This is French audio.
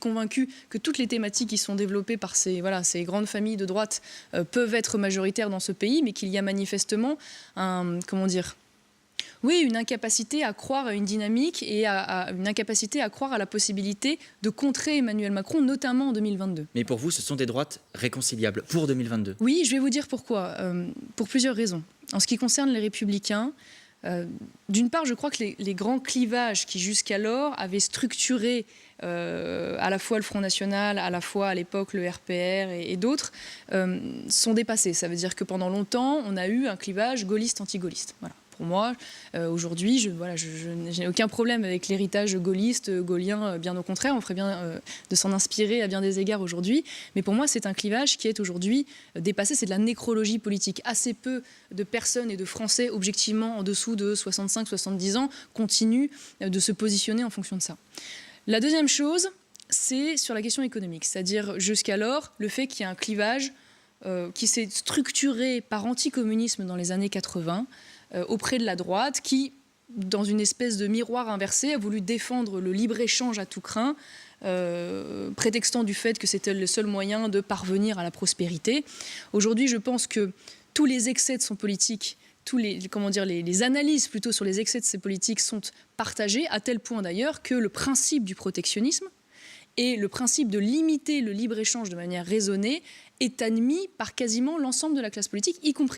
convaincu que toutes les thématiques qui sont développées par ces grandes familles de droite peuvent être majoritaires dans ce pays, mais qu'il y a manifestement une incapacité à croire à une dynamique et une incapacité à croire à la possibilité de contrer Emmanuel Macron, notamment en 2022. Mais pour vous, ce sont des droites réconciliables pour 2022? Oui, je vais vous dire pourquoi. Pour plusieurs raisons. En ce qui concerne les Républicains, d'une part, je crois que les grands clivages qui jusqu'alors avaient structuré à la fois le Front National, à la fois à l'époque le RPR et d'autres, sont dépassés. Ça veut dire que pendant longtemps, on a eu un clivage gaulliste-anti-gaulliste. Voilà. Pour moi, aujourd'hui, je n'ai aucun problème avec l'héritage gaulliste, gaullien, bien au contraire, on ferait bien de s'en inspirer à bien des égards aujourd'hui. Mais pour moi, c'est un clivage qui est aujourd'hui dépassé, c'est de la nécrologie politique. Assez peu de personnes et de Français, objectivement en dessous de 65-70 ans, continuent de se positionner en fonction de ça. La deuxième chose, c'est sur la question économique, c'est-à-dire jusqu'alors, le fait qu'il y ait un clivage qui s'est structuré par anticommunisme dans les années 80, auprès de la droite qui, dans une espèce de miroir inversé, a voulu défendre le libre-échange à tout crin, prétextant du fait que c'était le seul moyen de parvenir à la prospérité. Aujourd'hui, je pense que tous les excès de son politique, les analyses plutôt sur les excès de ces politiques sont partagées, à tel point d'ailleurs que le principe du protectionnisme et le principe de limiter le libre-échange de manière raisonnée est admis par quasiment l'ensemble de la classe politique, y compris